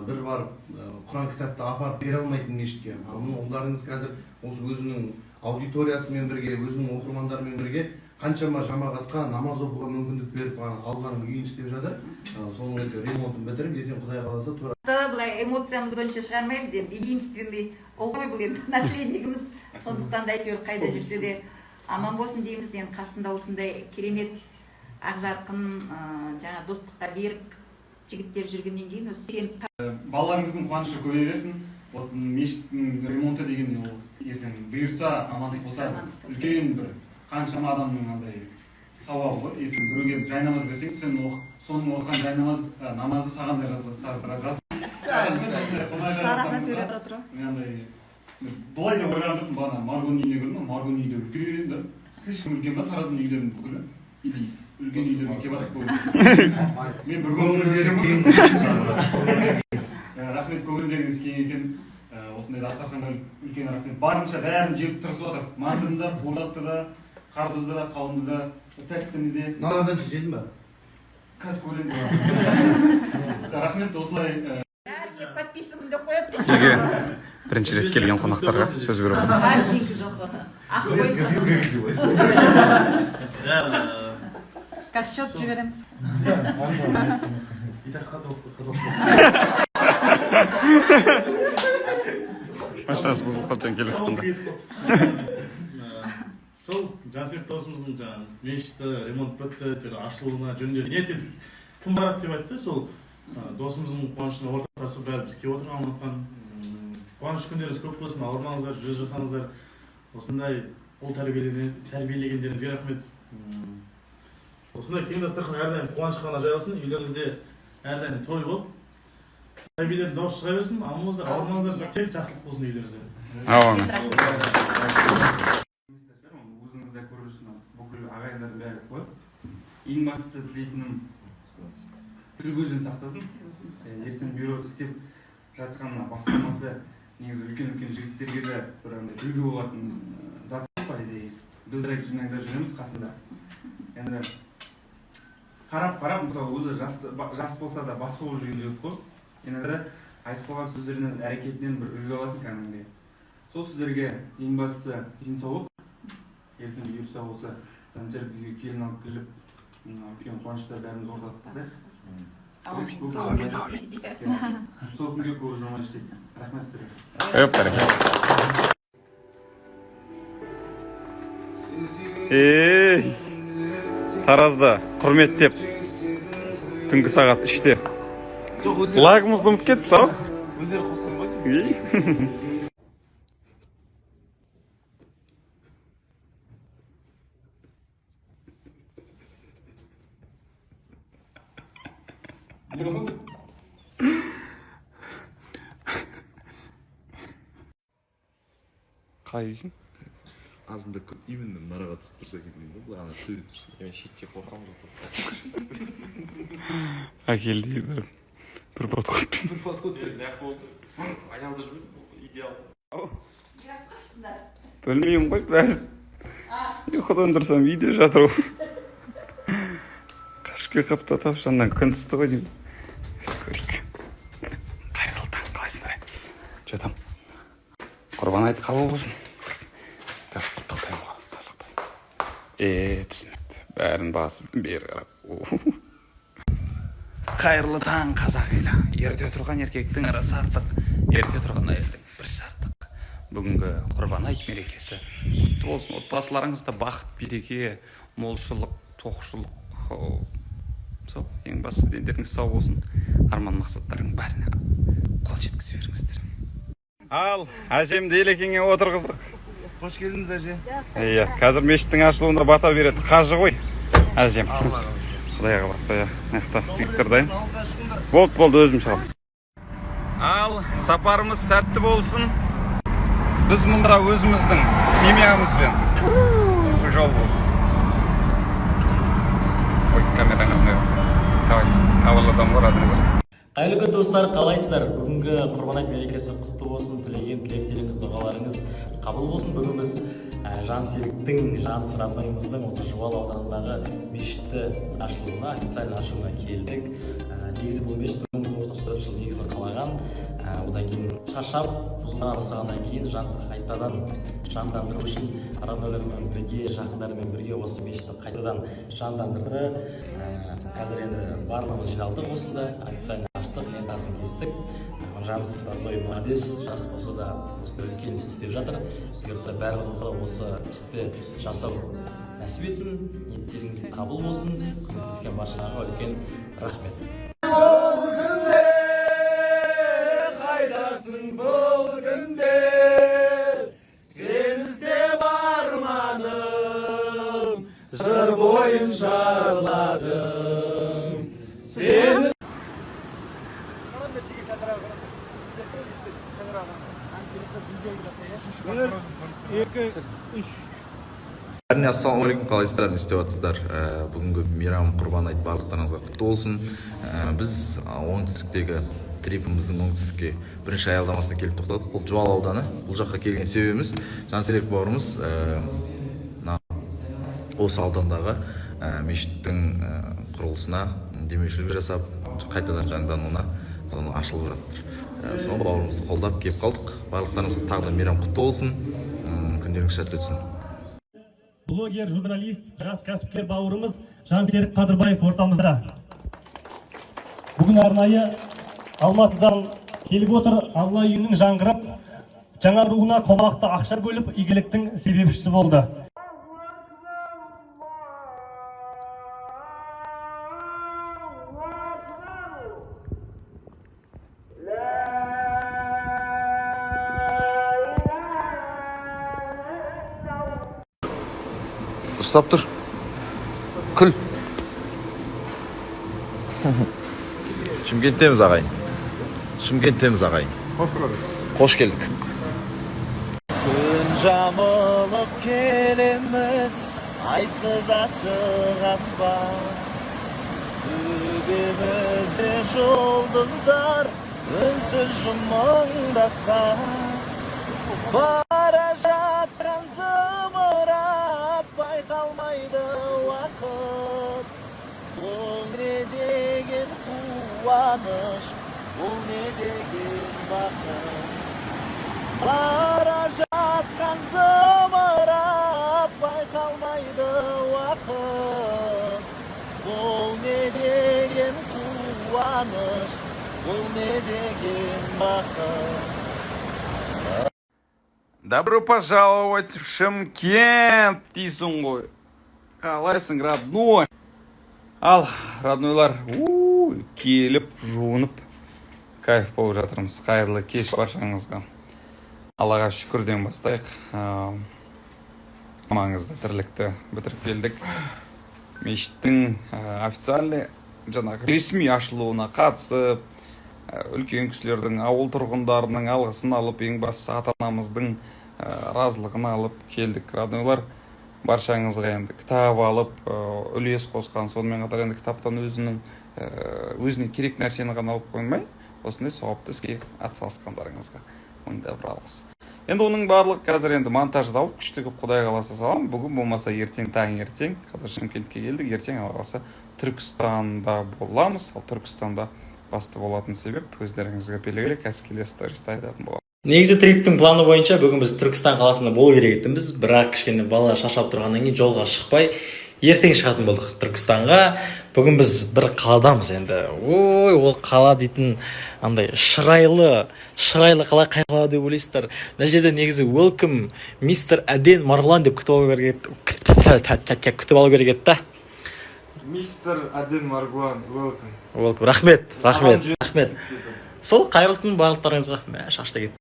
бір барып Құран кітапты апарып бере алмайтын мешітке. Ұлдарыңыз қазір осы өзінің аудиториясымен бірге, өзінің оқырмандарымен бірге қаншама жамағатқа намаз оқуға мүмкіндік беріп алған үйін істеп жатыр. Соның ремонтын бітіріп, ертең Құдай қаласа тура. Былай эмоциямызды онша шығармаймыз енді. Единственный ұл ғой бұл енді наследнигіміз. Сондықтан да әйтеуір қайда жүрсе де аман болсын дейміз. Енді қасында осындай керемет ақжарқын жаңа достыққа берік жігіттер жүргеннен кейін осы сен балаларыңыздың қуанышы көбейе берсін. Мешіттің ремонты деген ол ертең бұйыртса, амандық болса, үлкен бір қаншама адамның андай сауабы ғой. Ертең біреуге жайнамаз берсең, сен соның оқыған жайнамаз намазы саған да бұлай да ойлаған жоқпын, бағана Маргоның үйіне кірдім, Маргоның үйде үлкен да, слишком үлкен ба, Тараздың үйлерінің бүкілі, или үлкен үйлерге келіп жатып қойды. Мен бір рахмет, көңілдеріңіз кең екен. Осындай дастарханға үлкен рахмет. Барынша бәрін жеп тырысып отыр. Мантыны да, қуырдақты да, қарбызды да, қауынды да, тәттіні де. Мыналардан жедің ба? Қазір көремін. Рахмет, осылай. подписываем деп қояды. Үйге бірінші рет келген қонақтарға сөз беріп отырмыз. Қазір счет жібереміз. Машинасы бұзылып қалсаң келіп жатқанда. Сол Жансек досымыздың мешітті ремонт бітті, ашылуына жөнделді. Ертең кім барады деп айтты, сол досымыздың қуанышына ортақтасып бәрі біз келіп отырған ұмытқан. Қуаныш күндеріңіз көп болсын, ауырмаңыздар, жүз жасаңыздар. Осындай ұл тәрбиелегендеріңізге рахмет. Осындай кең дастархан әрдайым қуаныш қана жайылсын, үйлеріңізде әрдайым той болып, сәбилер дауыс шыға берсін, амаңыздар, ауырмаңыздар, тек жақсылық болсын үйлеріңізде. Аумин. Өзіңізде көрірсін, бүкіл ағайындардың бәрі қойып. Ең бастысы тілейтінім тіл көзден сақтасын. Ертең бюрода істеп жатқанына бастамасы негізі үлкен жігіттерге де бір үлгі болатын зат бар еді. Біз жинаңда жүреміз қасында. Енді қарап, мысалы өзі жас болса да бас болып жүрген жігіт қой. Енді айтып қойған сөздерінен, әрекетінен бір үлгі аласың кәдімгідей. Сол сөздерге ең бастысы денсаулық. Ертең бұйырса болса, Жансерік үйге келін алып келіп, үлкен қуанышта бәріміз ортақ қылсақ. Сол күнге көп ұзамай жетейік. Рахмет сіздерге. Таразда құрметтеп түнгі сағат 3-те лагымызды ұмытып кетіп сау? Өздері қосылған ба? Қалай дейсің? Азында көп именно нараға түсіп тұрса екен деймін, бұл ана төбе тұрса. Мен шетте қорқам жоқ. Әкелді бір подход. Бір подход. Айналды жүрмін, идеал. Білмеймін ғой бәрі. Ұйқыдан тұрсам видео жатыр ғой. Қашып қапты тапшаннан күн түсті ғой деймін. Қайырлы таң, қалайсыңдар? Жатам. Құрбан айт қабыл болсын. Қазір құттықтаймын ғой, асықпай. Түсінікті. Бәрін басып, бері қарап. Қайырлы таң, қазақ елі. Ерте тұрған еркектің ырысы артық, ерте тұрған әйелдің бірісі артық. Бүгінгі құрбан айт мерекесі құтты болсын. Отбасыларыңызда бақыт, береке, молшылық, тоқшылық. Сол, ең басты дендеріңіз сау болсын. Арман мақсаттарың бәріне қол жеткізе беріңіздер. Ал, әжемді елекеңе отырғыздық. Қош келдіңіз, әже. Иә, қазір мешіттің ашылуында бата береді. Қажы ғой, әжем. Құдай қаласа, аяқта жігіттер дайын. Болды, өзім шығам. Ал, сапарымыз сәтті болсын. Біз мұнда өзіміздің семьямызбен жол болсын. Ой, камераны қойып. Давайте, хабарласам ғой, радыны бар. Қайырлы күн достар, қалайсыздар? Бүгінгі құрбан айт мерекесі құтты болсын. Тілеген тілектеріңіз, дұғаларыңыз қабыл болсын. Бүгін біз Жансеріктің, Жанс роднойымыздың осы Жуалы ауданындағы мешітті ашылуына, официально ашуына келдік. Негізі бұл мешіт 1994 жылы негізін қалаған. Одан кейін шаршап, бұзылмана бастағаннан кейін қайтадан жандандыру үшін роднойлармен бірге, жақындарымен бірге осы мешітті қайтадан жандандырды. Қазір енді барлығымыз жиналдық осында, официально аштық, лентасын кестік. Жанс родной молодец, жас болса да осында үлкен іс істеп жатыр. Бұйыртса барлығымызға осы істі жасау нәсіп етсін, ниеттеріңіз қабыл болсын. Көмектескен баршаңызға үлкен рахмет. Бұл күнде сен іздеп арманым, жыр бойын жарладым. Сен Әрине, ассалаумағалейкум, қалайсыздар, не істеп жатсыздар? Бүгінгі мейрам, құрбан айт барлықтарыңызға құтты болсын. Біз оңтүстіктегі трипіміздің оңтүстікке бірінші аялдамасына келіп тоқтадық. Бұл Жуалы ауданы. Бұл жаққа келген себебіміз Жансерік бауырымыз осы аудандағы мешіттің құрылысына демеушілік жасап, қайтадан жаңдануына соны ашылып жатыр. Соны бауырымызды қолдап келіп қалдық. Барлықтарыңызға тағы да мейрам құтты болсын. Күндеріңіз сәтті өтсін. Блогер, журналист, жас кәсіпкер бауырымыз Жансерік Қадырбаев ортамызда. Бүгін арнайы Алматыдан келіп отыр. Алла үйінің жаңғырып, жаңа руына қомақты ақша бөліп, игіліктің себепшісі болды. дұрыстап тұр. Күл. Шымкенттеміз ағайын. Шымкенттеміз ағайын. Қош келдік. Күн жамылып келеміз, айсыз ашық аспан. Төбемізде жұлдыздар, үнсіз жымыңдасқан. Бара жатқан зымырап, байқалмайды уақыт. Бұл не деген қуаныш, бұл не деген бақыт. Бара жатқан зымырап, байқалмайды уақыт. Бұл не деген қуаныш, бұл не деген бақыт. Добро пожаловать в Шымкент дейсің ғой. Қалайсың, родной? Ал, роднойлар, келіп, жуынып, кайф болып жатырмыз. Қайырлы кеш баршаңызға. Аллаға шүкірден бастайық. Маңызды тірлікті бітіріп келдік. Мешіттің официальный, жаңағы ресми ашылуына қатысып, үлкен кісілердің, ауыл тұрғындарының алғысын алып, ең бастысы ата-анамыздың разылығын алып келдік. Роднойлар, баршаңызға енді кітап алып, үлес қосқан, сонымен қатар енді кітаптан өзіне керек нәрсені ғана алып қоймай, осындай сауапты іске атсалысқандарыңызға мыңда бір алғыс. Енді оның барлық қазір енді монтаждалып, күшті көп Құдай қаласа салам. Бүгін болмаса ертең, таңертең, қазір Шымкентке келдік, ертең Алла қаласа Түркістанда боламыз. Ал Түркістанда басты болатын себеп өздеріңізге белгілі, келесі стористе айтатын боламын. Негізі триптің планы бойынша бүгін біз Түркістан қаласында болу керек етіміз, бірақ кішкене балалар шаршап тұрғаннан кейін жолға шықпай, ертең шығатын болдық Түркістанға. Бүгін біз бір қаладамыз енді. Ой, ол қала дейтін андай шырайлы қала, қай қала деп ойлайсыздар. Мына жерде негізі welcome мистер Әден Марғұлан деп күтіп алу керек еді. Мистер Әден Марғұлан, welcome. Рахмет. Сол қайырлы түн барлықтарыңызға. Шашта кет.